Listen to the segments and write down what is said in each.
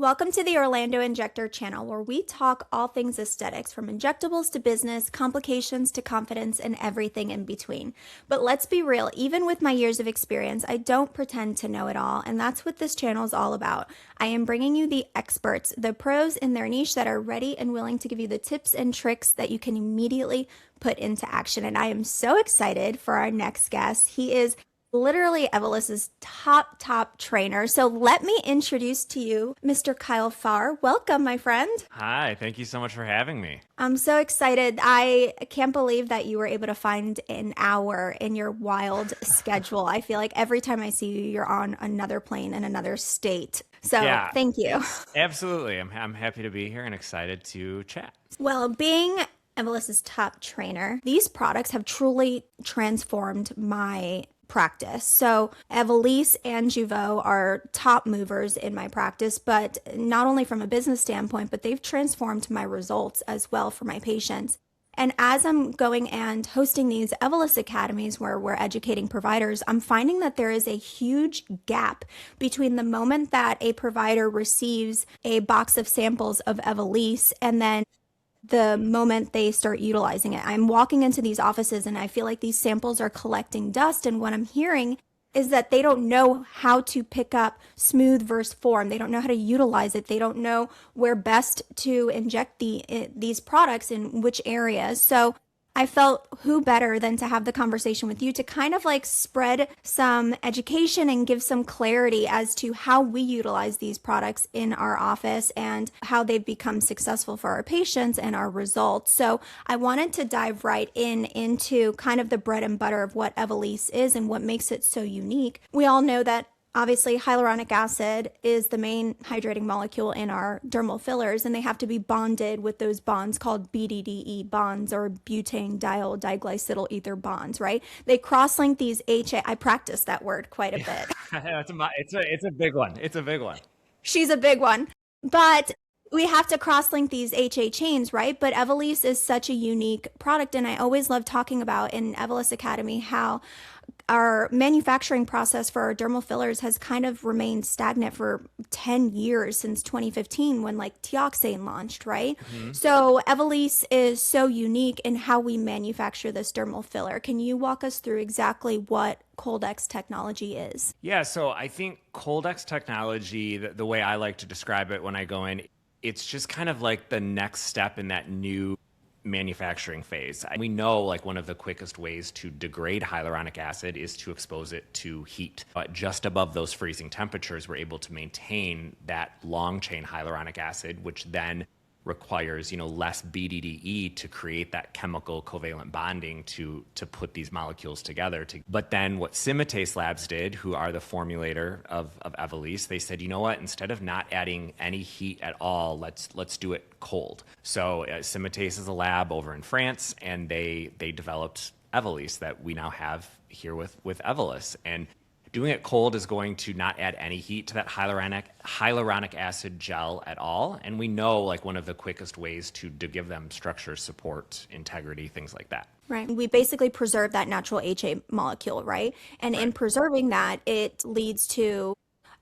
Welcome to the Orlando Injector channel, where we talk all things aesthetics, from injectables to business, complications to confidence, and everything in between. But let's be real, even with my years of experience, I don't pretend to know it all, and that's what this channel is all about. I am bringing you the experts, the pros in their niche that are ready and willing to give you the tips and tricks that you can immediately put into action. And I am so excited for our next guest. He is literally Evolus's top trainer. So let me introduce to you Mr. Kyle Farr. Welcome, my friend. Hi, thank you so much for having me. I'm so excited. I can't believe that you were able to find an hour in your wild schedule. I feel like every time I see you, you're on another plane in another state. So Yeah, thank you. absolutely. I'm happy to be here and excited to chat. Well, being Evolus's top trainer, these products have truly transformed my practice. So Evolysse and Jeuveau are top movers in my practice, but not only from a business standpoint, but they've transformed my results as well for my patients. And as I'm going and hosting these Evolus academies where we're educating providers, I'm finding that there is a huge gap between the moment that a provider receives a box of samples of Evolysse and then the moment they start utilizing it. I'm walking into these offices and I feel like these samples are collecting dust. And what I'm hearing is that they don't know how to pick up smooth versus form. They don't know how to utilize it. They don't know where best to inject these products in which areas. So I felt who better than to have the conversation with you to kind of like spread some education and give some clarity as to how we utilize these products in our office and how they've become successful for our patients and our results. So I wanted to dive right into kind of the bread and butter of what Evolysse is and what makes it so unique. We all know that obviously, hyaluronic acid is the main hydrating molecule in our dermal fillers, and they have to be bonded with those bonds called BDDE bonds or butanediol diglycidyl ether bonds, right? They cross-link these HA. I practiced that word quite a bit. It's a big one. It's a big one. She's a big one. But we have to cross-link these HA chains, right? But Evolysse is such a unique product, and I always love talking about in Evolus Academy how our manufacturing process for our dermal fillers has kind of remained stagnant for 10 years since 2015 when like Teoxane launched, right? So Evolysse is so unique in how we manufacture this dermal filler. Can you walk us through exactly what Coldex technology is? Yeah, so I think Coldex technology, the way I like to describe it when I go in, it's just kind of like the next step in that new manufacturing phase. We know like one of the quickest ways to degrade hyaluronic acid is to expose it to heat. But just above those freezing temperatures, we're able to maintain that long chain hyaluronic acid, which then requires, less BDDE to create that chemical covalent bonding to put these molecules together. But then what Symatese Labs did, who are the formulator of Evolysse, they said, you know what, instead of not adding any heat at all, let's do it cold. So Symatese is a lab over in France, and they developed Evolysse that we now have here with Evolus. And doing it cold is going to not add any heat to that hyaluronic acid gel at all. And we know like one of the quickest ways to give them structure, support, integrity, things like that. Right. We basically preserve that natural HA molecule, right? And in preserving that, it leads to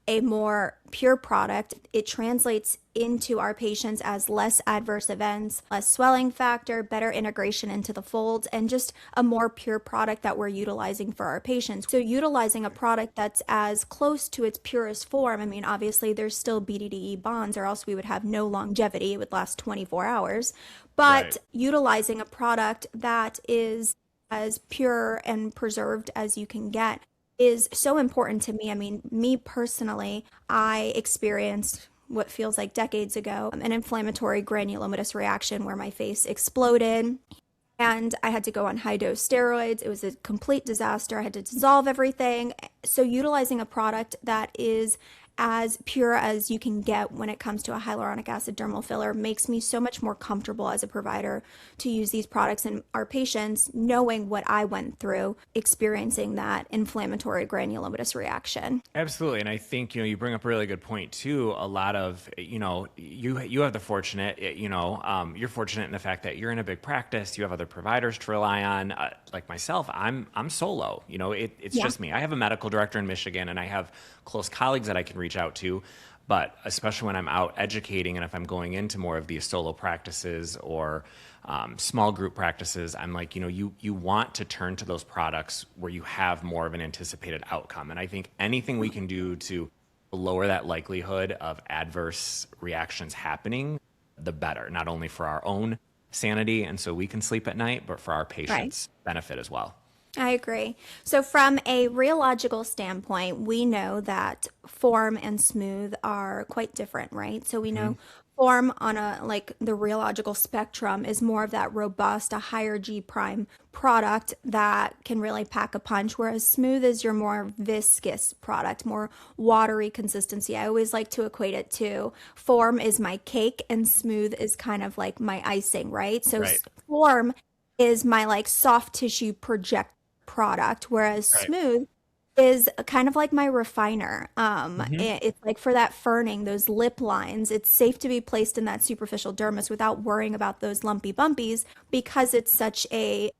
a more pure product. It translates into our patients as less adverse events, less swelling factor, better integration into the folds, and just a more pure product that we're utilizing for our patients. So utilizing a product that's as close to its purest form, I mean, obviously there's still BDDE bonds or else we would have no longevity. It would last 24 hours. But Right. utilizing a product that is as pure and preserved as you can get is so important to me. I mean, me personally, I experienced what feels like decades ago an inflammatory granulomatous reaction where my face exploded and I had to go on high dose steroids. It was a complete disaster. I had to dissolve everything. So utilizing a product that is as pure as you can get when it comes to a hyaluronic acid dermal filler makes me so much more comfortable as a provider to use these products in our patients, knowing what I went through experiencing that inflammatory granulomatous reaction. Absolutely. And I think, you bring up a really good point too. A lot of, you have the fortunate, you're fortunate in the fact that you're in a big practice. You have other providers to rely on. Like myself, I'm solo, it's Yeah. just me. I have a medical director in Michigan and I have close colleagues that I can reach out to. But especially when I'm out educating and if I'm going into more of these solo practices or small group practices, I'm like, you want to turn to those products where you have more of an anticipated outcome. And I think anything we can do to lower that likelihood of adverse reactions happening, the better, not only for our own sanity and so we can sleep at night, but for our patients' benefit as well. I agree. So from a rheological standpoint, we know that form and smooth are quite different, right? So we know form on a like the rheological spectrum is more of that robust, a higher G prime product that can really pack a punch, whereas smooth is your more viscous product, more watery consistency. I always like to equate it to form is my cake and smooth is kind of like my icing, right? So Right. form is my like soft tissue project product, whereas Right. smooth is kind of like my refiner. Hmm. It's like for that ferning, those lip lines, it's safe to be placed in that superficial dermis without worrying about those lumpy bumpies because it's such a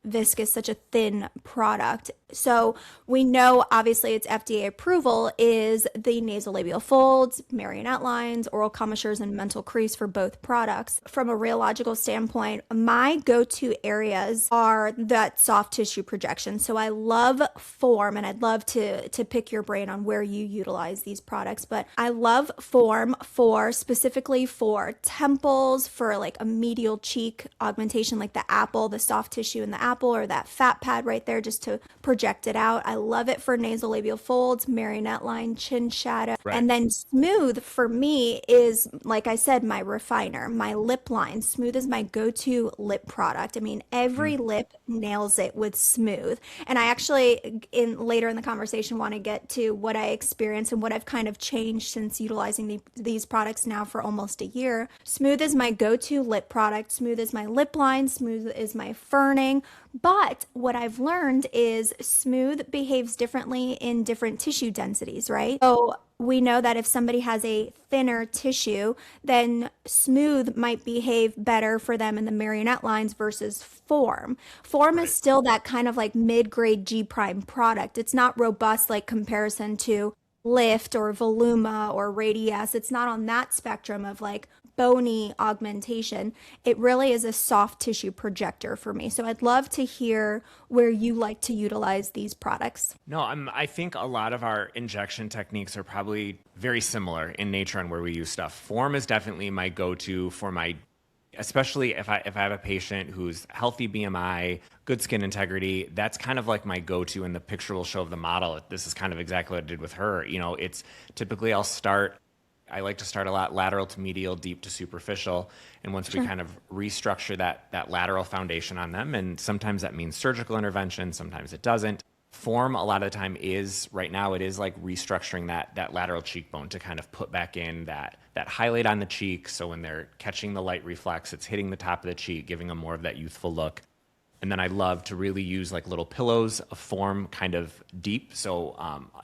viscous, such a thin product. So we know obviously its FDA approval is the nasolabial folds, marionette lines, oral commissures, and mental crease for both products. From a rheological standpoint, my go-to areas are that soft tissue projection. So I love form, and I'd love to pick your brain on where you utilize these products, but I love form for specifically for temples, for like a medial cheek augmentation, like the apple, the soft tissue in the apple, or that fat pad right there just to project it out. I love it for nasolabial folds, marionette line, chin shadow. Right. And then smooth for me is, like I said, my refiner, my lip line. Smooth is my go-to lip product. I mean, every lip nails it with smooth. And I actually, in later in the conversation, want to get to what I experienced and what I've kind of changed since utilizing these products now for almost a year. Smooth is my go-to lip product. Smooth is my lip line. Smooth is my ferning. But what I've learned is smooth behaves differently in different tissue densities, right? So we know that if somebody has a thinner tissue, then smooth might behave better for them in the marionette lines versus form. Form is Right. still that kind of like mid-grade G prime product. It's not robust like comparison to Lift or Voluma or Radius. It's not on that spectrum of like bony augmentation. It really is a soft tissue projector for me. So I'd love to hear where you like to utilize these products. No, I think a lot of our injection techniques are probably very similar in nature on where we use stuff. Form is definitely my go-to for my, especially if I have a patient who's healthy BMI, good skin integrity. That's kind of like my go-to, and the picture will show of the model. This is kind of exactly what I did with her. It's typically I like to start a lot lateral to medial, deep to superficial. And once we kind of restructure that lateral foundation on them, and sometimes that means surgical intervention, sometimes it doesn't. Form a lot of the time right now it is like restructuring that lateral cheekbone to kind of put back in that highlight on the cheek. So when they're catching the light reflex, it's hitting the top of the cheek, giving them more of that youthful look. And then I love to really use like little pillows of form kind of deep. So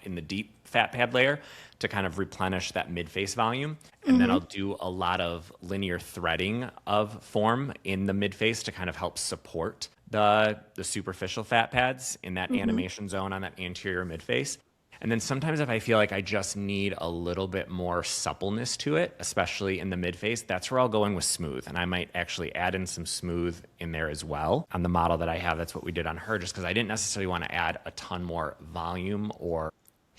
in the deep fat pad layer to kind of replenish that mid-face volume. And then I'll do a lot of linear threading of form in the mid-face to kind of help support the superficial fat pads in that animation zone on that anterior mid-face. And then sometimes if I feel like I just need a little bit more suppleness to it, especially in the mid-face, that's where I'll go in with smooth. And I might actually add in some smooth in there as well. On the model that I have, that's what we did on her, just because I didn't necessarily want to add a ton more volume or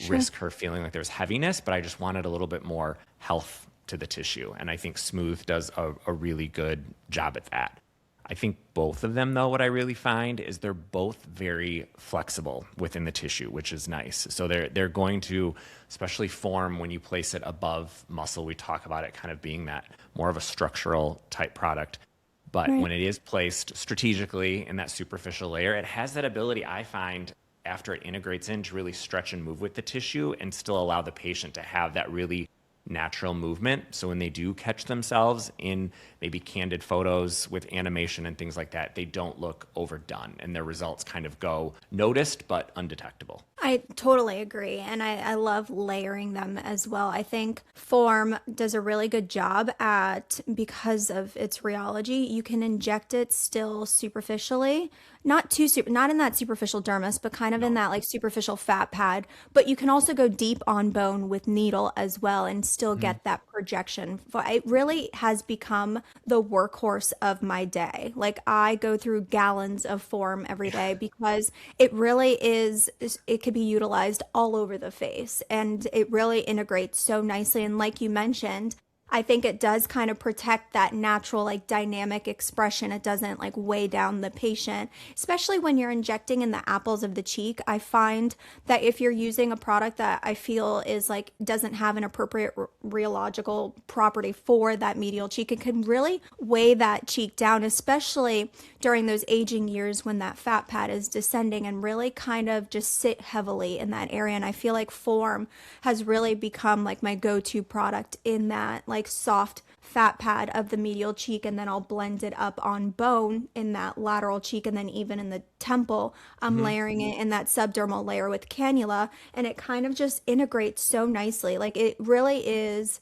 risk her feeling like there's heaviness, but I just wanted a little bit more health to the tissue. And I think smooth does a really good job at that. I think both of them, though, what I really find is they're both very flexible within the tissue, which is nice. So they're going to, especially form when you place it above muscle. We talk about it kind of being that more of a structural type product. But when it is placed strategically in that superficial layer, it has that ability, I find, after it integrates in, to really stretch and move with the tissue and still allow the patient to have that really natural movement. So when they do catch themselves in maybe candid photos with animation and things like that, they don't look overdone and their results kind of go noticed but undetectable. I totally agree. And I love layering them as well. I think Form does a really good job at, because of its rheology, you can inject it still superficially not in that superficial dermis, but kind of in that like superficial fat pad. But you can also go deep on bone with needle as well and still get that projection. It really has become the workhorse of my day. Like I go through gallons of Form every day because it really it could be utilized all over the face and it really integrates so nicely. And like you mentioned, I think it does kind of protect that natural, like dynamic expression. It doesn't like weigh down the patient, especially when you're injecting in the apples of the cheek. I find that if you're using a product that I feel is like doesn't have an appropriate rheological property for that medial cheek, it can really weigh that cheek down, especially during those aging years when that fat pad is descending and really kind of just sit heavily in that area. And I feel like Form has really become like my go-to product in that like soft fat pad of the medial cheek, and then I'll blend it up on bone in that lateral cheek, and then even in the temple I'm layering it in that subdermal layer with cannula, and it kind of just integrates so nicely. Like it really is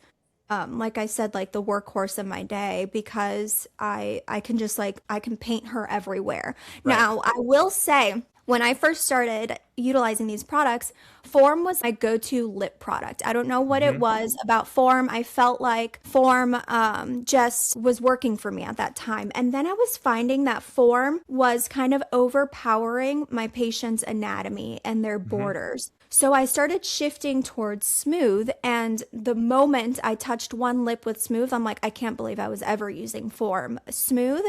like I said, like the workhorse of my day because I can just like I can paint her everywhere. Right. Now, I will say when I first started utilizing these products, Form was my go-to lip product. I don't know what it was about Form. I felt like Form just was working for me at that time. And then I was finding that Form was kind of overpowering my patient's anatomy and their borders. So I started shifting towards Smooth, and the moment I touched one lip with Smooth, I'm like, I can't believe I was ever using Form. Smooth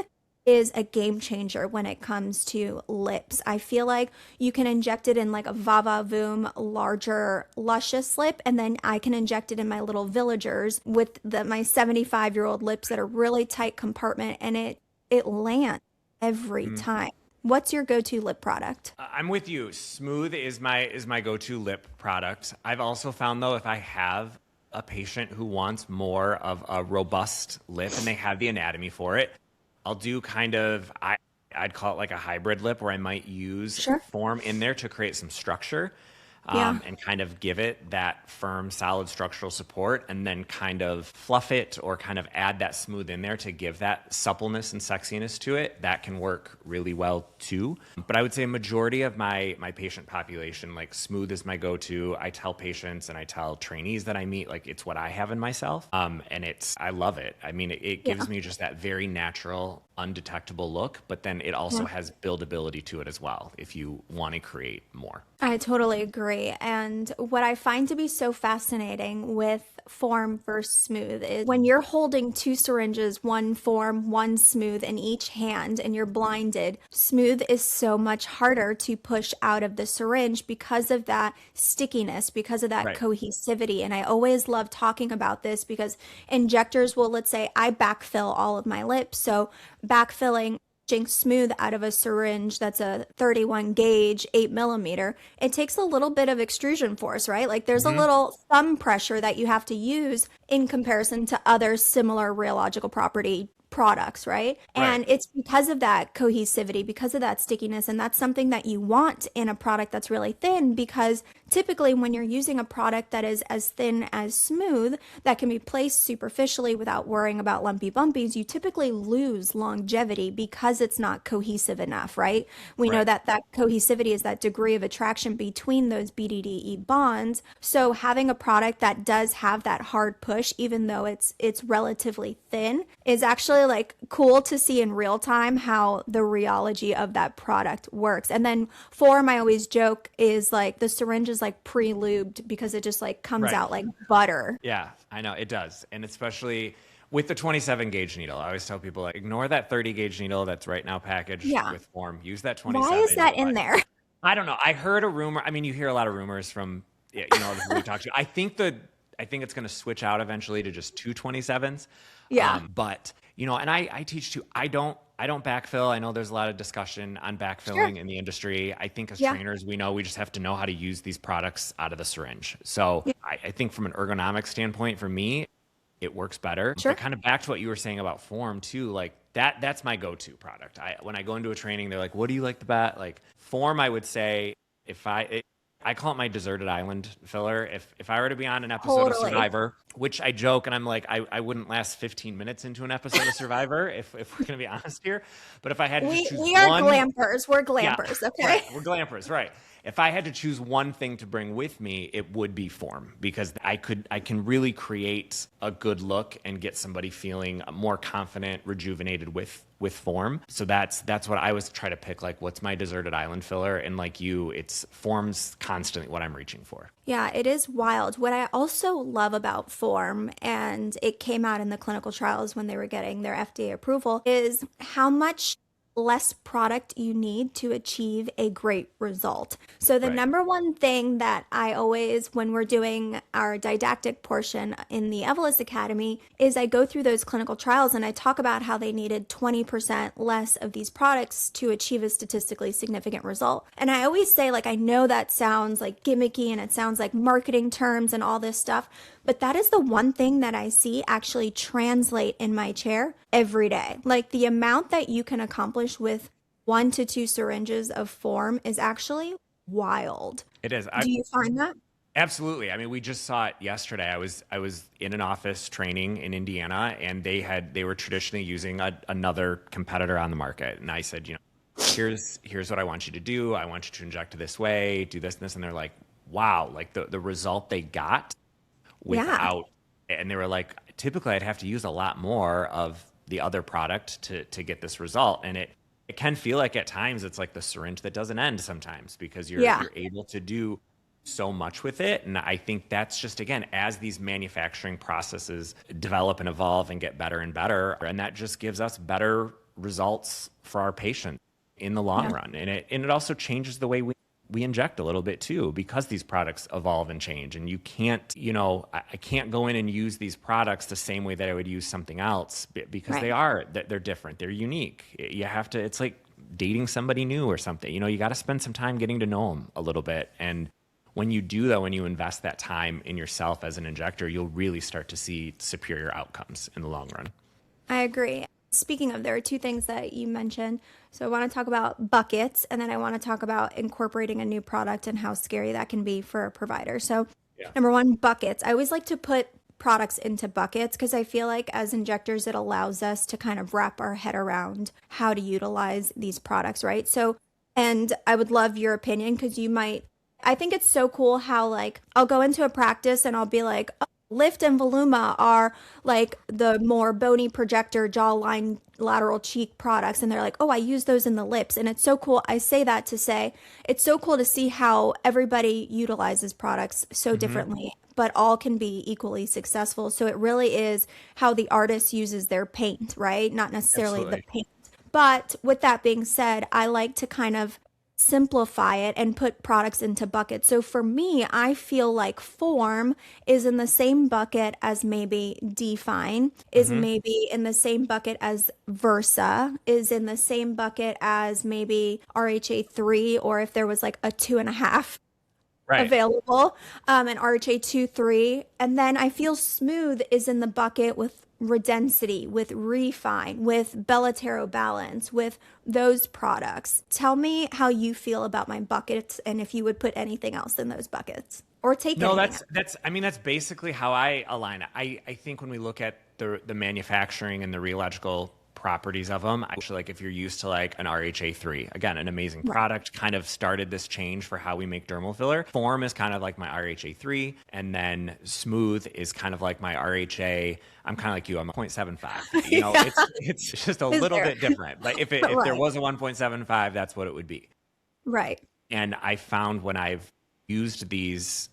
is a game changer when it comes to lips. I feel like you can inject it in like a Vava Voom larger luscious lip, and then I can inject it in my little villagers with my 75-year-old lips that are really tight compartment, and it lands every time. What's your go-to lip product? I'm with you. Smooth is my go-to lip product. I've also found though, if I have a patient who wants more of a robust lip and they have the anatomy for it, I'll do I'd call it like a hybrid lip where I might use Form in there to create some structure and kind of give it that firm, solid structural support, and then kind of fluff it or kind of add that Smooth in there to give that suppleness and sexiness to it. That can work really well too. But I would say a majority of my patient population, like Smooth is my go-to. I tell patients and I tell trainees that I meet, like it's what I have in myself. And I love it. I mean, it gives me just that very natural, undetectable look, but then it also has buildability to it as well if you want to create more. I totally agree. And what I find to be so fascinating with Form versus Smooth is when you're holding two syringes, one Form, one Smooth in each hand, and you're blinded, Smooth is so much harder to push out of the syringe because of that stickiness, because of that cohesivity. And I always love talking about this because injectors will, let's say I backfill all of my lips. So backfilling Smooth out of a syringe that's a 31 gauge 8 millimeter, it takes a little bit of extrusion force, right? Like there's a little thumb pressure that you have to use in comparison to other similar rheological property products, right? And it's because of that cohesivity, because of that stickiness, and that's something that you want in a product that's really thin, because typically when you're using a product that is as thin as Smooth, that can be placed superficially without worrying about lumpy bumpies, you typically lose longevity because it's not cohesive enough, right? We know that cohesivity is that degree of attraction between those BDDE bonds. So having a product that does have that hard push, even though it's relatively thin, is actually like cool to see in real time how the rheology of that product works. And then Form, I always joke, is like the syringe is like pre-lubed because it just like comes out like butter. Yeah, I know it does. And especially with the 27 gauge needle, I always tell people like ignore that 30 gauge needle that's right now packaged with Form. Use that 27. Why is that in there? I don't know. I heard a rumor. I mean, you hear a lot of rumors from the people we talk to. I think it's going to switch out eventually to just two 27s. Yeah. But and I teach too. I don't backfill. I know there's a lot of discussion on backfilling in the industry. I think as trainers, we just have to know how to use these products out of the syringe. So I think from an ergonomic standpoint, for me, it works better. But kind of back to what you were saying about Form too, like that's my go-to product. When I go into a training, they're like, what do you like the best? Like Form, I would say I call it my deserted island filler. If I were to be on an episode of Survivor which I joke and I'm like, I wouldn't last 15 minutes into an episode of Survivor if we're going to be honest here. But if I had to just choose We are one, glampers. We're yeah, glampers, okay? right, we're glampers, right. If I had to choose one thing to bring with me, it would be form, because I can really create a good look and get somebody feeling more confident, rejuvenated with form. So that's what I was trying to pick, like what's my deserted island filler, and like you, it's form's constantly what I'm reaching for. Yeah, it is wild. What I also love about Form, and it came out in the clinical trials when they were getting their FDA approval, is how much less product you need to achieve a great result. So the Right. number one thing that I always, when we're doing our didactic portion in the Evolus Academy, is I go through those clinical trials and I talk about how they needed 20% less of these products to achieve a statistically significant result. And I always say, like, I know that sounds like gimmicky and it sounds like marketing terms and all this stuff, but that is the one thing that I see actually translate in my chair every day. Like, the amount that you can accomplish with 1 to 2 syringes of form is actually wild. It is. Do you find that? Absolutely. I mean, we just saw it yesterday. I was in an office training in Indiana, and they were traditionally using another competitor on the market. And I said, here's what I want you to do. I want you to inject this way, do this and this. And they're like, wow, like the result they got without, and they were like, typically I'd have to use a lot more of the other product to get this result. And it can feel like at times it's like the syringe that doesn't end sometimes, because you're able to do so much with it. And I think that's just, again, as these manufacturing processes develop and evolve and get better and better, and that just gives us better results for our patients in the long run. And it also changes the way we inject a little bit too, because these products evolve and change, and you can't, I can't go in and use these products the same way that I would use something else, because they're different. They're unique. You have to, it's like dating somebody new or something, you got to spend some time getting to know them a little bit. And when you do that, when you invest that time in yourself as an injector, you'll really start to see superior outcomes in the long run. I agree. Speaking of, there are 2 things that you mentioned. So I want to talk about buckets, and then I want to talk about incorporating a new product and how scary that can be for a provider. So number 1, buckets. I always like to put products into buckets because I feel like as injectors, it allows us to kind of wrap our head around how to utilize these products, right? So, and I would love your opinion, because I think it's so cool how, like, I'll go into a practice and I'll be like, oh, Lift and Voluma are like the more bony projector jawline lateral cheek products. And they're like, oh, I use those in the lips. And it's so cool. I say that to say it's so cool to see how everybody utilizes products so differently, but all can be equally successful. So it really is how the artist uses their paint, right? Not necessarily the paint. But with that being said, I like to kind of simplify it and put products into buckets. So for me, I feel like Form is in the same bucket as maybe Define, is maybe in the same bucket as Versa, is in the same bucket as maybe RHA3, or if there was like a 2.5 available, and RHA 2-3. And then I feel Smooth is in the bucket with Redensity, with Refine, with Bellatero Balance, with those products. Tell me how you feel about my buckets, and if you would put anything else in those buckets or take anything out. That's basically how I align it. I think when we look at the manufacturing and the rheological properties of them, actually, like if you're used to like an RHA3, again, an amazing product, kind of started this change for how we make dermal filler. Form is kind of like my RHA3, and then Smooth is kind of like my RHA. I'm kind of like you. I'm a 0.75. It's just a little bit different. Like if there was a 1.75, that's what it would be. Right. And I found when I've used these,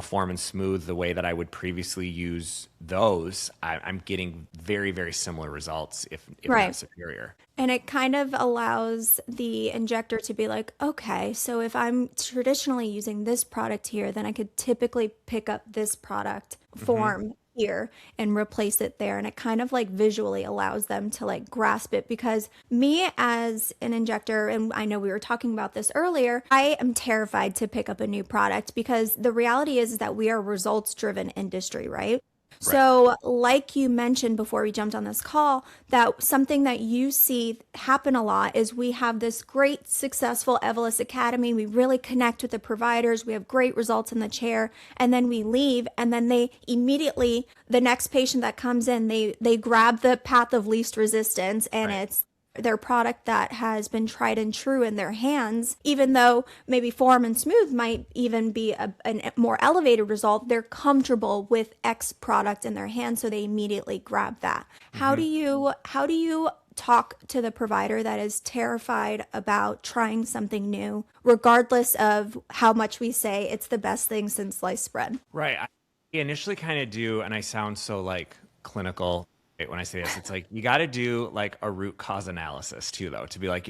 Form and Smooth the way that I would previously use those, I'm getting very, very similar results, if not superior. And it kind of allows the injector to be like, okay, so if I'm traditionally using this product here, then I could typically pick up this product, Form, here, and replace it there. And it kind of like visually allows them to like grasp it, because me as an injector, and I know we were talking about this earlier, I am terrified to pick up a new product, because the reality is that we are a results driven industry, right? So, like you mentioned before we jumped on this call, that something that you see happen a lot is we have this great, successful Evolus Academy. We really connect with the providers. We have great results in the chair, and then we leave, and then they immediately, the next patient that comes in, they grab the path of least resistance, and Right. it's their product that has been tried and true in their hands, even though maybe Form and Smooth might even be a more elevated result, they're comfortable with X product in their hands, so they immediately grab that. How do you talk to the provider that is terrified about trying something new, regardless of how much we say it's the best thing since sliced bread? Right. I initially kind of do, and I sound so like clinical when I say this. It's like you got to do like a root cause analysis too, though, to be like,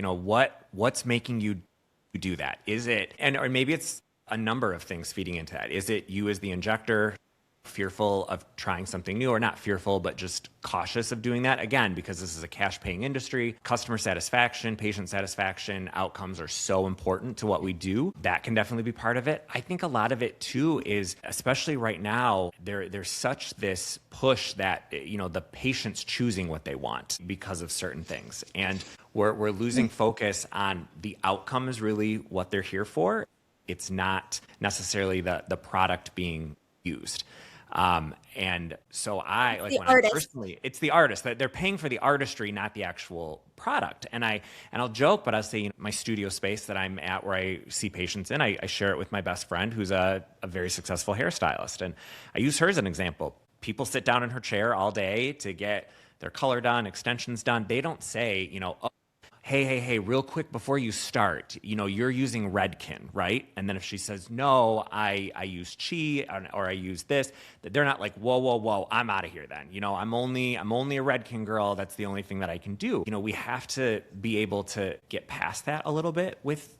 what's making you do that? Is it, and or maybe it's a number of things feeding into that. Is it you as the injector fearful of trying something new, or not fearful, but just cautious of doing that? Again, because this is a cash paying industry, customer satisfaction, patient satisfaction, outcomes are so important to what we do. That can definitely be part of it. I think a lot of it too is, especially right now, there's such this push that, the patient's choosing what they want because of certain things. And we're losing focus on the outcome is really what they're here for. It's not necessarily the product being used. And so I like when I personally, it's the artist that they're paying for the artistry, not the actual product. And I'll joke, but I'll say, my studio space that I'm at where I see patients in, I share it with my best friend who's a very successful hairstylist. And I use her as an example. People sit down in her chair all day to get their color done, extensions done. They don't say, oh, hey, real quick before you start, you're using Redken, right? And then if she says, no, I use Chi or I use this, they're not like, whoa, I'm out of here then. I'm only a Redken girl. That's the only thing that I can do. We have to be able to get past that a little bit with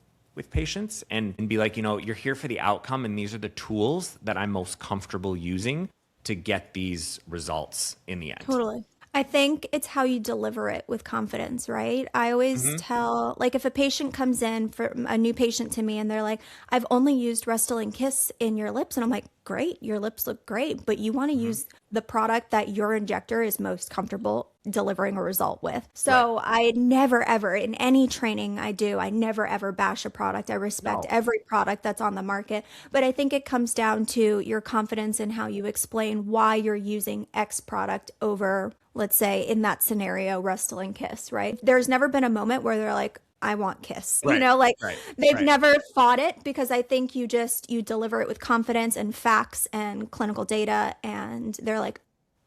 patients and be like, you're here for the outcome, and these are the tools that I'm most comfortable using to get these results in the end. Totally. I think it's how you deliver it with confidence, right? I always tell, like, if a patient comes in, for a new patient to me, and they're like, I've only used Restylane Kiss in your lips. And I'm like, great, your lips look great, but you want to use the product that your injector is most comfortable delivering a result with. So I never, ever, in any training I do, I never, ever bash a product. I respect every product that's on the market. But I think it comes down to your confidence in how you explain why you're using X product over, let's say, in that scenario, Restylane Kiss, right? There's never been a moment where they're like, I want Kiss, they've never fought it, because I think you deliver it with confidence and facts and clinical data, and they're like,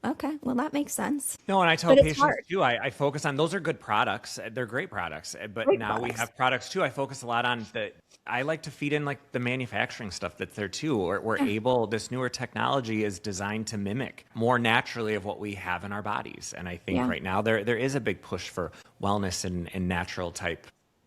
okay, well, that makes sense. No, and I tell patients too, I focus on, those are good products. They're great products. But we have products too. I focus a lot on I like to feed in like the manufacturing stuff that's there too. We're able, this newer technology is designed to mimic more naturally of what we have in our bodies. And I think right now there is a big push for wellness and natural type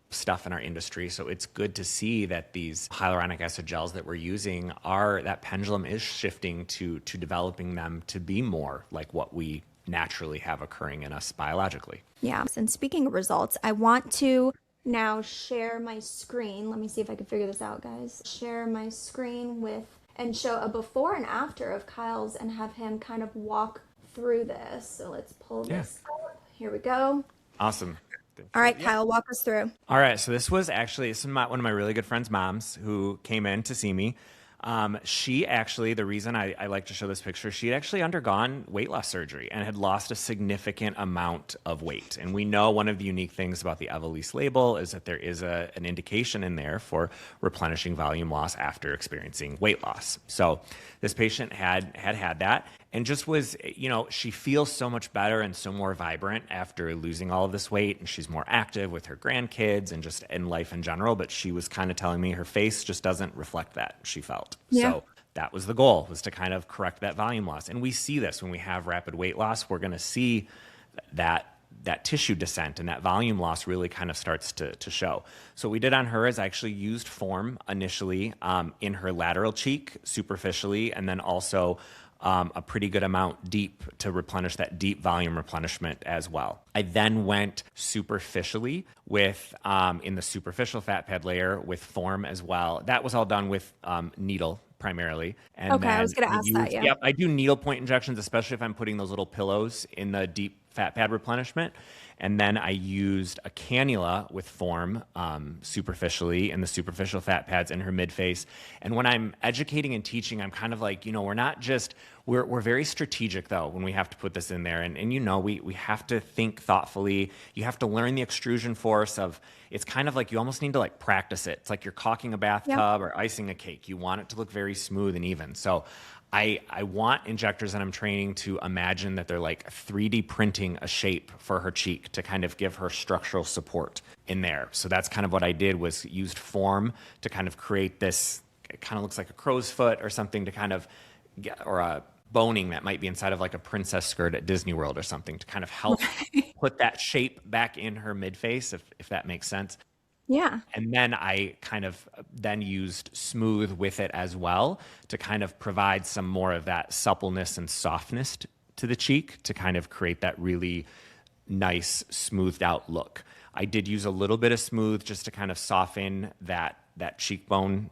stuff in our industry. So it's good to see that these hyaluronic acid gels that we're using that pendulum is shifting to developing them to be more like what we naturally have occurring in us biologically. Yeah. And speaking of results, I want to now share my screen. Let me see if I can figure this out, guys. Share my screen and show a before and after of Kyle's and have him kind of walk through this. So let's pull this up. Here we go. Awesome. All right, Kyle, walk us through. All right. So this is one of my really good friend's moms who came in to see me. She actually, the reason I like to show this picture, she had actually undergone weight loss surgery and had lost a significant amount of weight. And we know one of the unique things about the Evolysse label is that there is an indication in there for replenishing volume loss after experiencing weight loss. So this patient had that. And just was, she feels so much better and so more vibrant after losing all of this weight. And she's more active with her grandkids and just in life in general. But she was kind of telling me her face just doesn't reflect that, she felt. Yeah. So that was the goal, was to kind of correct that volume loss. And we see this when we have rapid weight loss. We're going to see that tissue descent and that volume loss really kind of starts to show. So what we did on her is I actually used Form initially in her lateral cheek superficially, and then also a pretty good amount deep to replenish that deep volume replenishment as well. I then went superficially with, in the superficial fat pad layer with Form as well. That was all done with needle primarily. And Okay, I then was gonna I ask that, use, yeah. yep, I do needlepoint injections, especially if I'm putting those little pillows in the deep fat pad replenishment. And then I used a cannula with Form superficially in the superficial fat pads in her midface. And when I'm educating and teaching, I'm kind of like, we're not just, we're very strategic though when we have to put this in there. And we have to think thoughtfully. You have to learn the extrusion force of, it's kind of like you almost need to like practice it. It's like you're caulking a Yep. bathtub or icing a cake. You want it to look very smooth and even. So I want injectors that I'm training to imagine that they're like 3D printing a shape for her cheek to kind of give her structural support in there. So that's kind of what I did, was used Form to kind of create this, it kind of looks like a crow's foot or something to kind of get, or a boning that might be inside of like a princess skirt at Disney World or something to kind of help put that shape back in her midface, if that makes sense. Yeah. And then I kind of then used Smooth with it as well to kind of provide some more of that suppleness and softness to the cheek to kind of create that really nice smoothed out look. I did use a little bit of Smooth just to kind of soften that cheekbone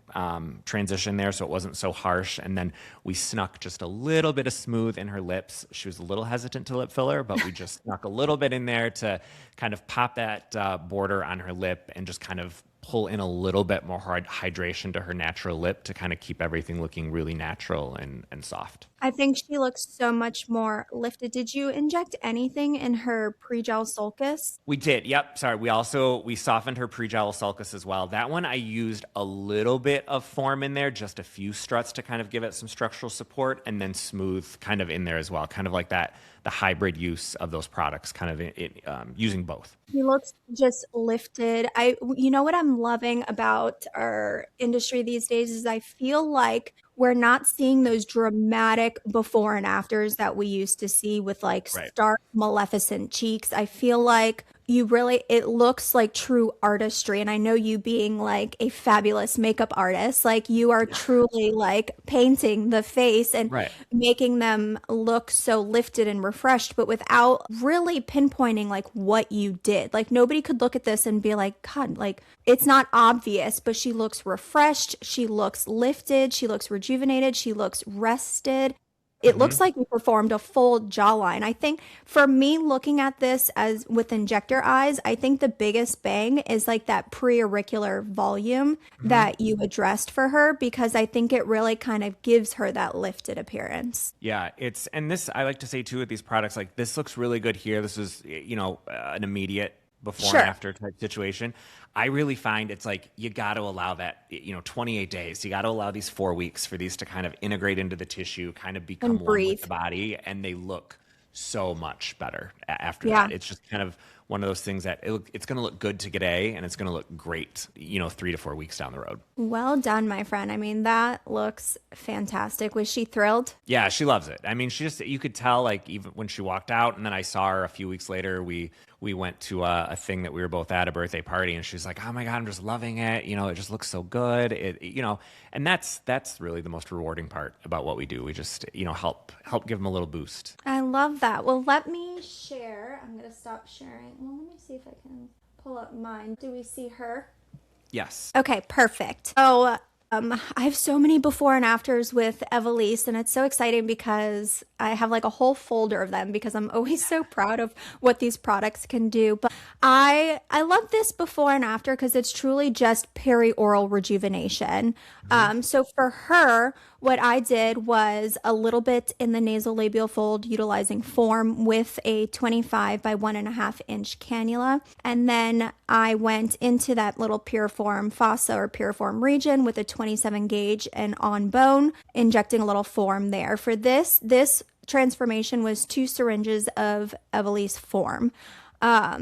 transition there so it wasn't so harsh. And then we snuck just a little bit of Smooth in her lips. She was a little hesitant to lip filler, but we just snuck a little bit in there to kind of pop that border on her lip and just kind of pull in a little bit more hydration to her natural lip to kind of keep everything looking really natural and soft. I think she looks so much more lifted. Did you inject anything in her pre-gel sulcus? We did. Yep. Sorry. We softened her pre-gel sulcus as well. That one I used a little bit of Form in there, just a few struts to kind of give it some structural support, and then Smooth kind of in there as well, kind of like that, the hybrid use of those products, kind of using both. He looks just lifted. You know what I'm loving about our industry these days is I feel like we're not seeing those dramatic before and afters that we used to see with like Right. stark maleficent cheeks. I feel like it looks like true artistry. And I know you being like a fabulous makeup artist, like you are truly like painting the face and Right. making them look so lifted and refreshed, but without really pinpointing like what you did. Like nobody could look at this and be like, God, like it's not obvious, but she looks refreshed. She looks lifted. She looks rejuvenated. She looks rested. It looks like you performed a full jawline. I think for me, looking at this as with injector eyes, I think the biggest bang is like that preauricular volume that you addressed for her, because I think it really kind of gives her that lifted appearance. Yeah, and this I like to say too with these products, like this looks really good here. This is, an immediate before Sure. and after type situation. I really find it's like you got to allow that, 28 days. You got to allow these 4 weeks for these to kind of integrate into the tissue, kind of become And one breathe. with the body, and they look so much better after Yeah. that. It's just kind of one of those things that it's going to look good today and it's going to look great, 3 to 4 weeks down the road. Well done, my friend. I mean, that looks fantastic. Was she thrilled? Yeah, she loves it. I mean, you could tell, like, even when she walked out, and then I saw her a few weeks later, we went to a thing that we were both at, a birthday party, and she's like, oh my God, I'm just loving it. It just looks so good. And that's really the most rewarding part about what we do. We just, help give them a little boost. I love that. Well, let me share. I'm going to stop sharing. Well, let me see if I can pull up mine. Do we see her? Yes. Okay, perfect. So, I have so many before and afters with Evolysse, and it's so exciting because I have like a whole folder of them because I'm always so proud of what these products can do. But I love this before and after because it's truly just perioral rejuvenation. So for her, what I did was a little bit in the nasolabial fold utilizing Form with a 25 by 1.5 inch cannula. And then I went into that little piriform fossa or piriform region with a 27 gauge and on bone, injecting a little Form there. For this transformation was 2 syringes of Evolysse Form.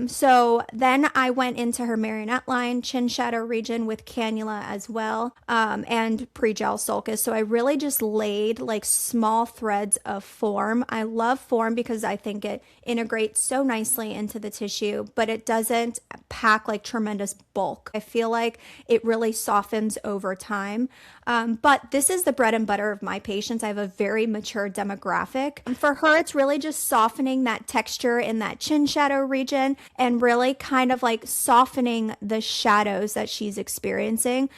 So then I went into her marionette line, chin shadow region with cannula as well, and pre-gel sulcus. So I really just laid like small threads of Form. I love Form because I think it integrates so nicely into the tissue, but it doesn't pack like tremendous bulk. I feel like it really softens over time. But this is the bread and butter of my patients. I have a very mature demographic. And for her, it's really just softening that texture in that chin shadow region and really kind of like softening the shadows that she's experiencing.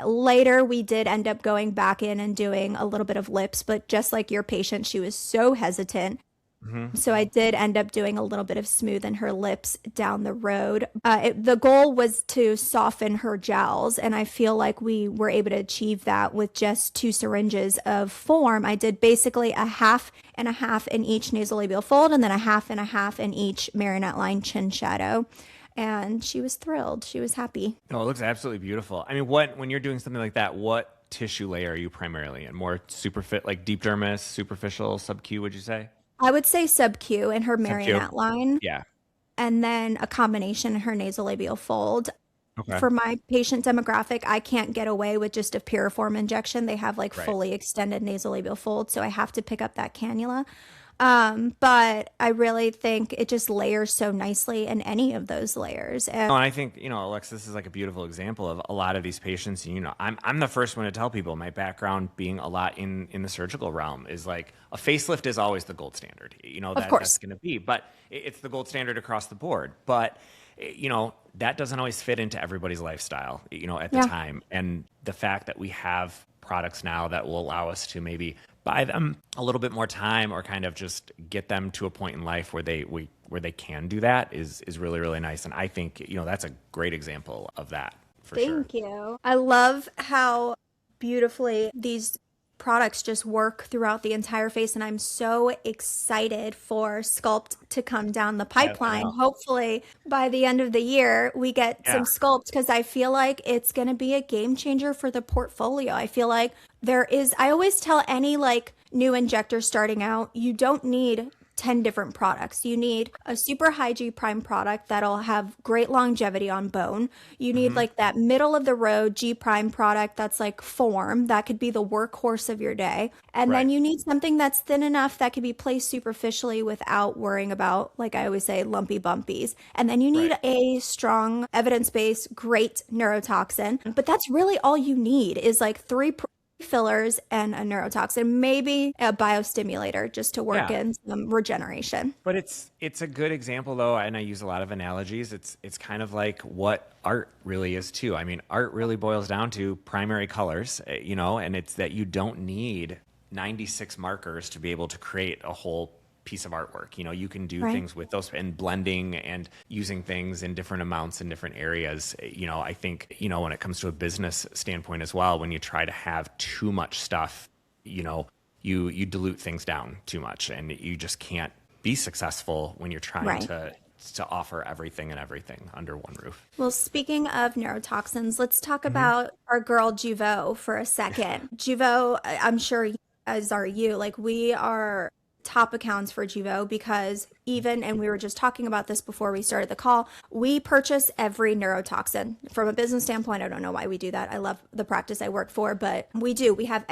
Later, we did end up going back in and doing a little bit of lips, but just like your patient, she was so hesitant. So I did end up doing a little bit of smooth in her lips down the road. The goal was to soften her jowls, and I feel like we were able to achieve that with just 2 syringes of form. I did basically a half and a half in each nasolabial fold, and then a half and a half in each marionette line chin shadow. And she was thrilled. She was happy. Oh, it looks absolutely beautiful. I mean, when you're doing something like that, what tissue layer are you primarily in? More like deep dermis, superficial, sub-Q, would you say? I would say sub-Q in her marionette line. Yeah. And then a combination in her nasolabial fold. Okay. For my patient demographic, I can't get away with just a piriform injection. They have like fully extended nasolabial fold, so I have to pick up that cannula. But I really think it just layers so nicely in any of those layers. And I think, Alexis is like a beautiful example of a lot of these patients. I'm the first one to tell people, my background being a lot in the surgical realm is like a facelift is always the gold standard. Of course. That's going to be, but it's the gold standard across the board. But, that doesn't always fit into everybody's lifestyle, at the time. And the fact that we have products now that will allow us to maybe buy them a little bit more time or kind of just get them to a point in life where they can do that is really, really nice. And I think, that's a great example of that for sure. Thank you. I love how beautifully these products just work throughout the entire face, and I'm so excited for Sculpt to come down the pipeline. Hopefully by the end of the year we get some Sculpt, because I feel like it's going to be a game changer for the portfolio. I feel like I always tell any like new injector starting out, you don't need 10 different products. You need a super high G prime product that'll have great longevity on bone. You need like that middle of the road G prime product that's like form, that could be the workhorse of your day. And then you need something that's thin enough that can be placed superficially without worrying about, like I always say, lumpy bumpies. And then you need a strong evidence-based great neurotoxin. But that's really all you need is like 3 fillers and a neurotoxin, maybe a biostimulator just to work in some regeneration. But it's a good example though, and I use a lot of analogies. It's kind of like what art really is too. I mean, art really boils down to primary colors, and it's that you don't need 96 markers to be able to create a whole piece of artwork. You can do things with those and blending and using things in different amounts in different areas. I think, when it comes to a business standpoint as well, when you try to have too much stuff, you dilute things down too much, and you just can't be successful when you're trying to offer everything and everything under one roof. Well, speaking of neurotoxins, let's talk about our girl Jeuveau for a second. Jeuveau, I'm sure as are you, like we are top accounts for Jeuveau because and we were just talking about this before we started the call, we purchase every neurotoxin. From a business standpoint, I don't know why we do that. I love the practice I work for, but we do. We have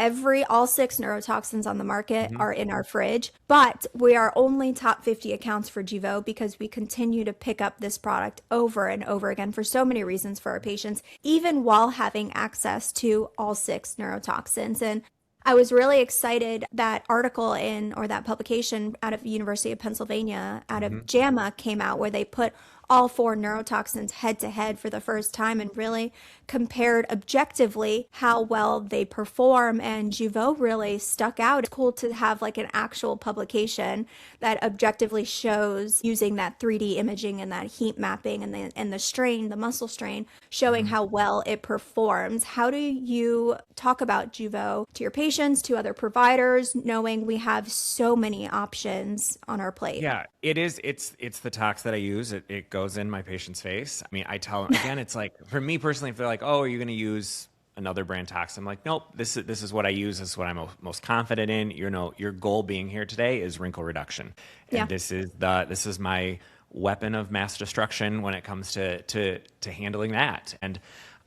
all 6 neurotoxins on the market are in our fridge, but we are only top 50 accounts for Jeuveau because we continue to pick up this product over and over again for so many reasons for our patients, even while having access to all 6 neurotoxins. And I was really excited that article that publication out of the University of Pennsylvania, out of JAMA, came out where they put all 4 neurotoxins head to head for the first time and really compared objectively how well they perform. And Jeuveau really stuck out. It's cool to have like an actual publication that objectively shows, using that 3D imaging and that heat mapping and the strain, the muscle strain, showing how well it performs. How do you talk about Jeuveau to your patients, to other providers, knowing we have so many options on our plate? Yeah, it is. It's the tox that I use. It goes in my patient's face. I mean, I tell them, again, it's like, for me personally, if they're like, oh, are you going to use another brand tox? I'm like, nope, this is what I use. This is what I'm most confident in. Your goal being here today is wrinkle reduction. And this is my weapon of mass destruction when it comes to handling that. And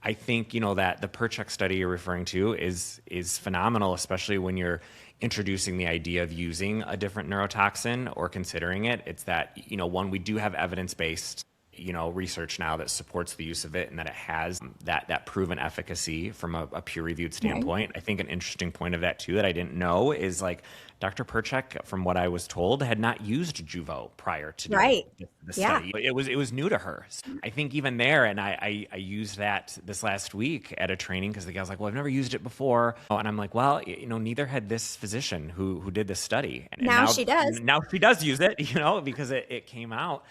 I think, that the PerCheck study you're referring to is phenomenal, especially when you're introducing the idea of using a different neurotoxin or considering it. It's that, one, we do have evidence-based, research now that supports the use of it and that it has that proven efficacy from a peer-reviewed standpoint. Right. I think an interesting point of that too that I didn't know is like Dr. Perchek, from what I was told, had not used Jeuveau prior to doing the study. It was new to her. So I think even there, and I used that this last week at a training because the gal's like, well, I've never used it before. And I'm like, well, neither had this physician who did this study. And now she does. Now she does use it, because it came out.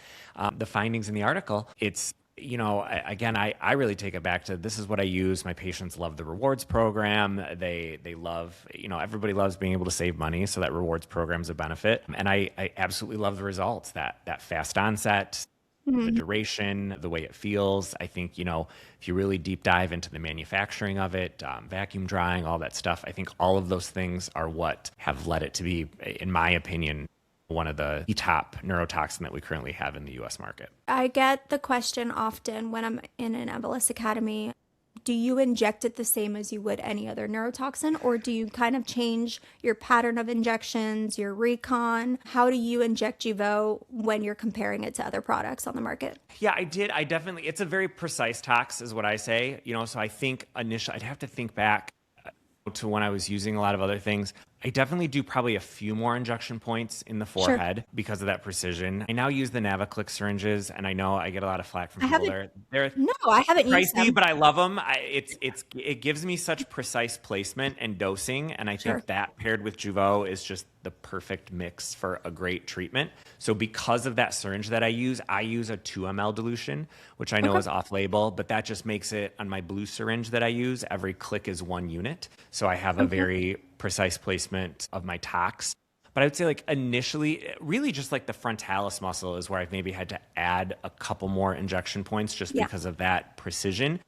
The findings in the article, it's, again, I really take it back to this is what I use. My patients love the rewards program. They love, everybody loves being able to save money. So that rewards program's a benefit. And I absolutely love the results, that fast onset, the duration, the way it feels. I think, if you really deep dive into the manufacturing of it, vacuum drying, all that stuff, I think all of those things are what have led it to be, in my opinion, one of the top neurotoxin that we currently have in the U.S. market. I get the question often when I'm in an Evolus Academy, do you inject it the same as you would any other neurotoxin, or do you kind of change your pattern of injections, your recon? How do you inject Jeuveau when you're comparing it to other products on the market? Yeah, I did. I definitely, it's a very precise tox is what I say, so I think initially I'd have to think back to when I was using a lot of other things. I definitely do probably a few more injection points in the forehead because of that precision. I now use the Naviclick syringes, and I know I get a lot of flack from people there. No, I haven't used them. But I love them. It gives me such precise placement and dosing, and I think that paired with Jeuveau is just the perfect mix for a great treatment. So because of that syringe that I use a 2 ml dilution, which I know is off-label, but that just makes it, on my blue syringe that I use, every click is 1 unit. So I have a very precise placement of my tox. But I would say like initially, really just like the frontalis muscle is where I've maybe had to add a couple more injection points just because of that precision.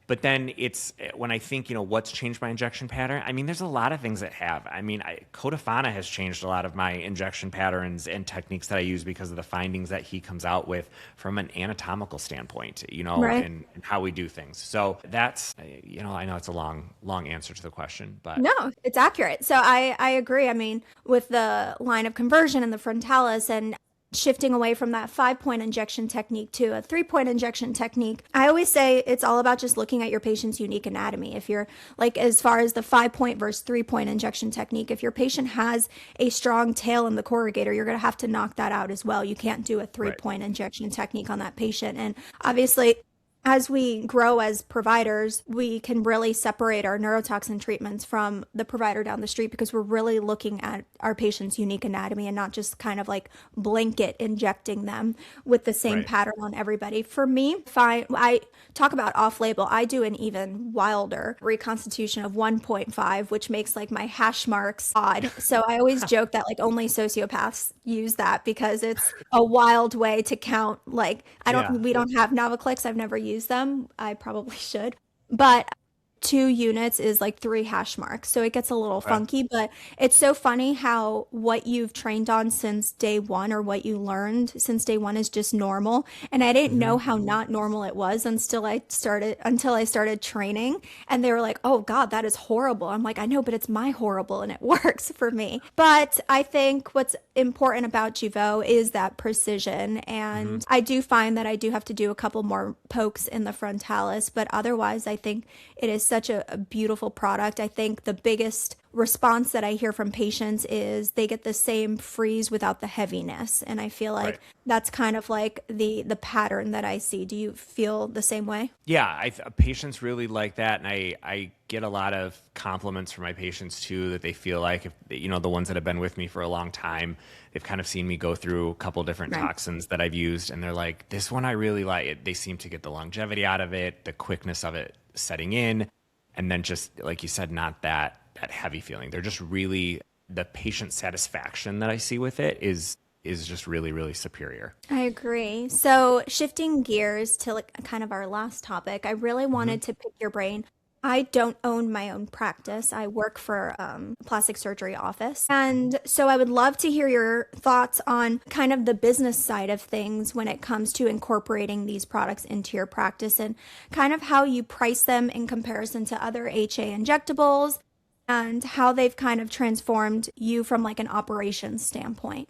But then it's when I think, what's changed my injection pattern? I mean, there's a lot of things that have. I mean, Codafana has changed a lot of my injection patterns and techniques that I use because of the findings that he comes out with from an anatomical standpoint, and how we do things. So that's, I know it's a long answer to the question, but. No, it's accurate. So I agree. I mean, with the line of conversion and the frontalis and shifting away from that 5-point injection technique to a 3-point injection technique, I always say it's all about just looking at your patient's unique anatomy. If you're like, as far as the 5-point versus 3-point injection technique, if your patient has a strong tail in the corrugator, you're going to have to knock that out as well. You can't do a 3-point injection technique on that patient. And obviously, as we grow as providers, we can really separate our neurotoxin treatments from the provider down the street because we're really looking at our patient's unique anatomy and not just kind of like blanket injecting them with the same pattern on everybody. For me, I talk about off-label. I do an even wilder reconstitution of 1.5, which makes like my hash marks odd. So I always joke that like only sociopaths use that because it's a wild way to count. Like we don't have Naviclicks. I've never used them. I probably should. But 2 units is like 3 hash marks. So it gets a little funky, but it's so funny how what you've trained on since day one or what you learned since day one is just normal. And I didn't know how not normal it was until I started training. And they were like, oh God, that is horrible. I'm like, I know, but it's my horrible and it works for me. But I think what's important about Jeuveau is that precision. And I do find that I do have to do a couple more pokes in the frontalis, but otherwise I think it is such a beautiful product. I think the biggest response that I hear from patients is they get the same freeze without the heaviness. And I feel like that's kind of like the pattern that I see. Do you feel the same way? Yeah, patients really like that. And I get a lot of compliments from my patients too, that they feel like, if the ones that have been with me for a long time, they've kind of seen me go through a couple different toxins that I've used. And they're like, this one I really like it. They seem to get the longevity out of it, the quickness of it setting in. And then just like you said, not that heavy feeling. They're just really, the patient satisfaction that I see with it is just really, really superior. I agree. So shifting gears to like kind of our last topic, I really wanted to pick your brain. I don't own my own practice. I work for a plastic surgery office. And so I would love to hear your thoughts on kind of the business side of things when it comes to incorporating these products into your practice and kind of how you price them in comparison to other HA injectables and how they've kind of transformed you from like an operations standpoint.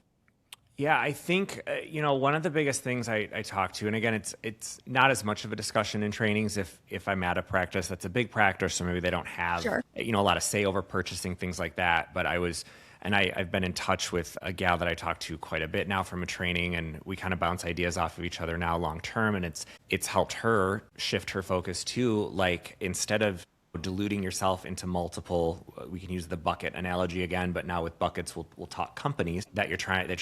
Yeah, I think one of the biggest things I talk to, and again, it's not as much of a discussion in trainings if I'm at a practice that's a big practice, or maybe they don't have Sure. a lot of say over purchasing things like that. But I've been in touch with a gal that I talk to quite a bit now from a training, and we kind of bounce ideas off of each other now long term, and it's helped her shift her focus to, like, instead of diluting yourself into multiple, we can use the bucket analogy again, but now with buckets, we'll talk companies that you're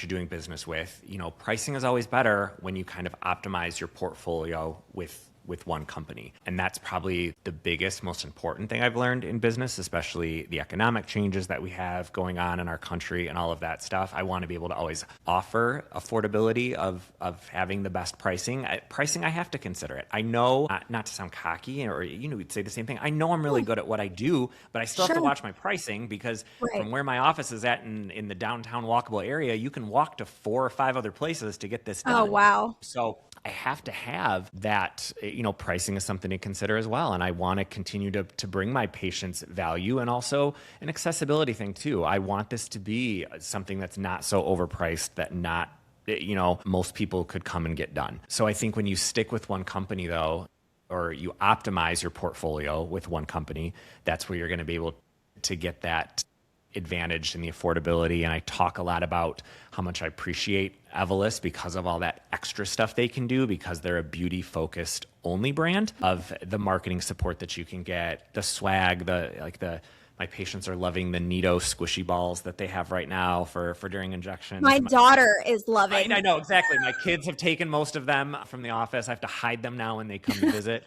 doing business with. Pricing is always better when you kind of optimize your portfolio with one company. And that's probably the biggest, most important thing I've learned in business, especially the economic changes that we have going on in our country and all of that stuff. I want to be able to always offer affordability of having the best pricing. Pricing, I have to consider it. I know, not to sound cocky, or we'd say the same thing. I know I'm really good at what I do, but I still have to watch my pricing, because from where my office is at in the downtown walkable area, you can walk to 4 or 5 other places to get this done. Oh, wow. So I have to have that, pricing is something to consider as well. And I want to continue to bring my patients value, and also an accessibility thing too. I want this to be something that's not so overpriced that most people could come and get done. So I think when you stick with one company though, or you optimize your portfolio with one company, that's where you're going to be able to get that advantage in the affordability. And I talk a lot about how much I appreciate Evolus because of all that extra stuff they can do, because they're a beauty focused only brand, of the marketing support that you can get, the swag, my patients are loving the Neato squishy balls that they have right now for during injections. My daughter is loving. I know, exactly. My kids have taken most of them from the office. I have to hide them now when they come to visit.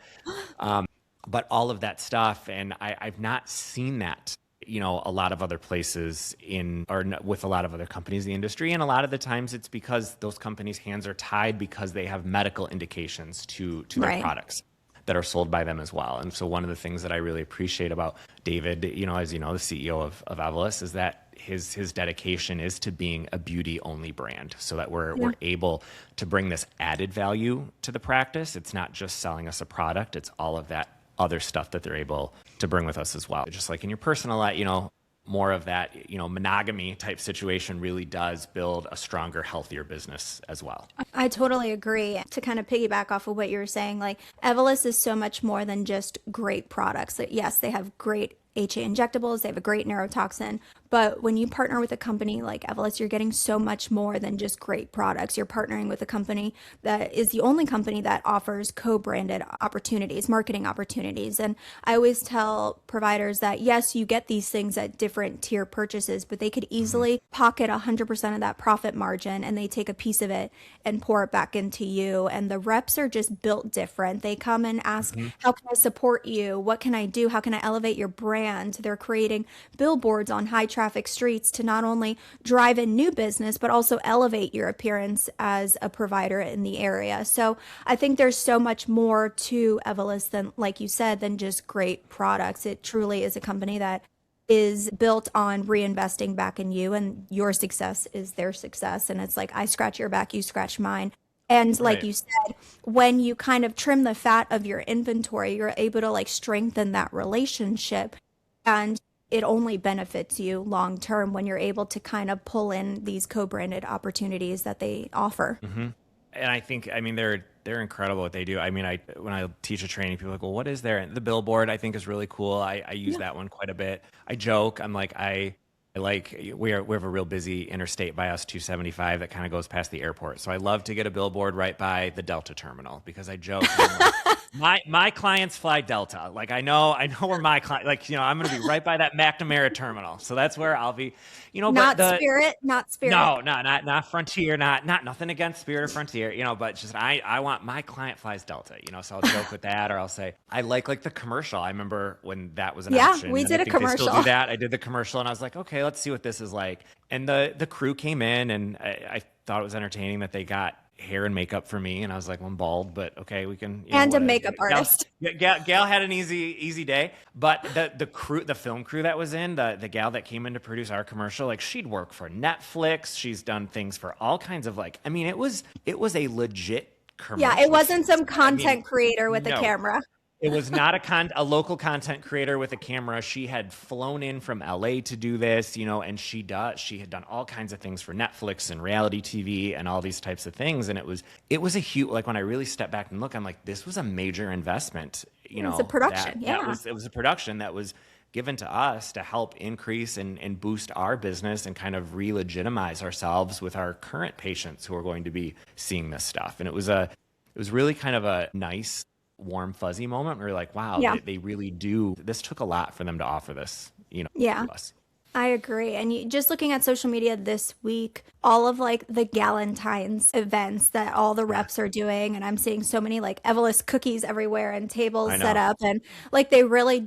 But all of that stuff, and I've not seen that a lot of other places with a lot of other companies in the industry. And a lot of the times it's because those companies' hands are tied because they have medical indications to their products that are sold by them as well. And so one of the things that I really appreciate about David, as you know, the CEO of Evolus, is that his dedication is to being a beauty only brand, so that we're able to bring this added value to the practice. It's not just selling us a product, it's all of that other stuff that they're able to bring with us as well. Just like in your personal life, more of that, monogamy type situation really does build a stronger, healthier business as well. I totally agree. To kind of piggyback off of what you were saying, like, Evolus is so much more than just great products. Yes, they have great HA injectables, they have a great neurotoxin, but when you partner with a company like Evolus, you're getting so much more than just great products. You're partnering with a company that is the only company that offers co-branded opportunities, marketing opportunities. And I always tell providers that, yes, you get these things at different tier purchases, but they could easily pocket 100% of that profit margin, and they take a piece of it and pour it back into you. And the reps are just built different. They come and ask, how can I support you? What can I do? How can I elevate your brand? They're creating billboards on high traffic streets to not only drive in new business, but also elevate your appearance as a provider in the area. So I think there's so much more to Evolus than, like you said, than just great products. It truly is a company that is built on reinvesting back in you, and your success is their success. And it's like, I scratch your back, you scratch mine. And like you said, when you kind of trim the fat of your inventory, you're able to like strengthen that relationship, and it only benefits you long term when you're able to kind of pull in these co-branded opportunities that they offer. And I think, they're incredible what they do. When I teach a training, people are like, well, what is there? And the billboard, I think, is really cool. I use that one quite a bit. I joke. I'm like, we have a real busy interstate by us, 275, that kind of goes past the airport. So I love to get a billboard right by the Delta terminal, because I joke, my clients fly Delta. Like, I know where my client, I'm going to be right by that McNamara terminal. So that's where I'll be, not Spirit. No, not Frontier, not nothing against Spirit or Frontier, but just, I want, my client flies Delta, so I'll joke with that, or I'll say, I like the commercial. I remember when that was an option. Yeah, we did a commercial. They still do that. I did the commercial, and I was like, okay, let's see what this is like. And the crew came in, and I thought it was entertaining that they got hair and makeup for me, and I was like, well, I'm bald, but okay, we can. And a makeup artist. Gal had an easy day, but the film crew that was in, the gal that came in to produce our commercial, like, she'd worked for Netflix, she's done things for all kinds of it was a legit commercial. Yeah, it wasn't some content creator with a camera. It was not a local content creator with a camera. She had flown in from LA to do this, and she had done all kinds of things for Netflix and reality TV and all these types of things. And it was a huge, like when I really step back and look, I'm like, this was a major investment, It was a production. it was a production that was given to us to help increase and boost our business and kind of re-legitimize ourselves with our current patients who are going to be seeing this stuff. And it was really kind of a nice, warm, fuzzy moment where you're like, wow, they really do. This took a lot for them to offer this, to us. I agree. And just looking at social media this week, all of like the Galentine's events that all the reps are doing, and I'm seeing so many like Evolus cookies everywhere and tables set up, and like they really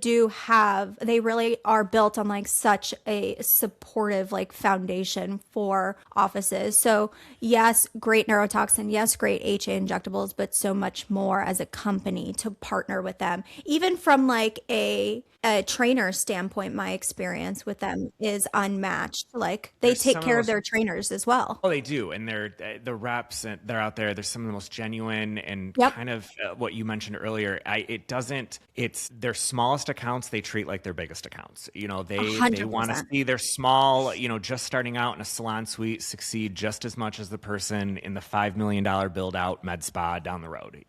are built on like such a supportive like foundation for offices. So yes, great neurotoxin, yes, great HA injectables, but so much more as a company to partner with them. Even from like a trainer standpoint, my experience with them is unmatched. Like they take care of their trainers as well. Oh, they do. And the reps, and they're out there. They're some of the most genuine and kind of what you mentioned earlier. It's their smallest accounts they treat like their biggest accounts. They 100%. want to see their small, just starting out in a salon suite succeed just as much as the person in the $5 million build out med spa down the road.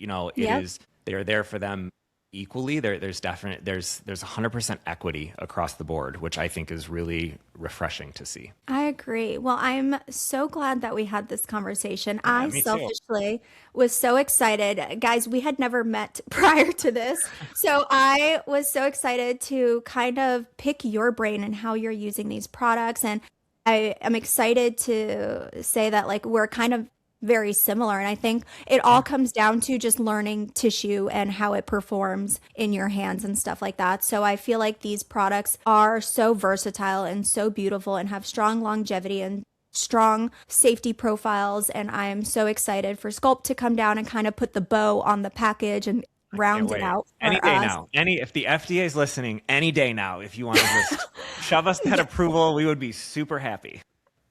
They're there for them equally. There's 100% equity across the board, which I think is really refreshing to see. I agree. Well, I'm so glad that we had this conversation. I selfishly was so excited. Guys, we had never met prior to this. So I was so excited to kind of pick your brain and how you're using these products. And I am excited to say that like we're kind of very similar. And I think it all comes down to just learning tissue and how it performs in your hands and stuff like that. So I feel like these products are so versatile and so beautiful and have strong longevity and strong safety profiles. And I am so excited for Sculpt to come down and kind of put the bow on the package and round it out. Any day now. If the FDA is listening, any day now, if you want to just shove us that approval, we would be super happy.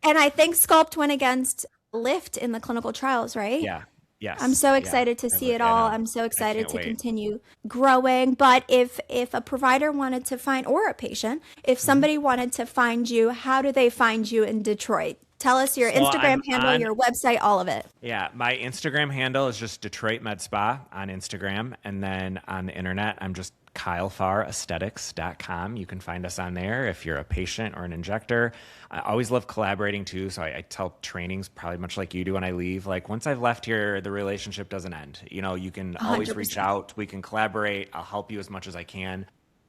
And I think Sculpt went against Lift in the clinical trials, right? Yeah. Yes. I'm so excited to see it all. I'm so excited to continue growing. But if a provider wanted to find, or a patient, if somebody wanted to find you, how do they find you in Detroit? Tell us your Instagram handle, your website, all of it. Yeah, my Instagram handle is just Detroit Med Spa on Instagram. And then on the internet, I'm just KyleFarrAesthetics.com. You can find us on there if you're a patient or an injector. I always love collaborating too. So I tell trainings probably much like you do when I leave. Like once I've left here, the relationship doesn't end. You can always 100%. reach out. We can collaborate. I'll help you as much as I can.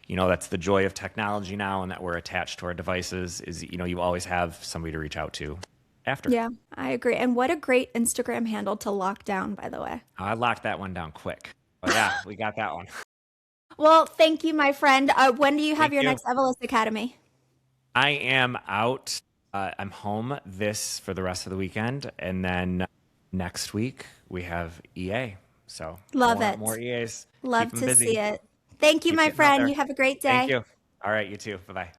That's the joy of technology now, and that we're attached to our devices is, you always have somebody to reach out to after. Yeah, I agree. And what a great Instagram handle to lock down, by the way. I locked that one down quick. But yeah, we got that one. Well, thank you, my friend. When do you have your next Evolus Academy? I am out. I'm home for the rest of the weekend. And then next week we have EA. So love it. More EAs. Love to see it. Thank you, my friend. You have a great day. Thank you. All right, you too. Bye-bye.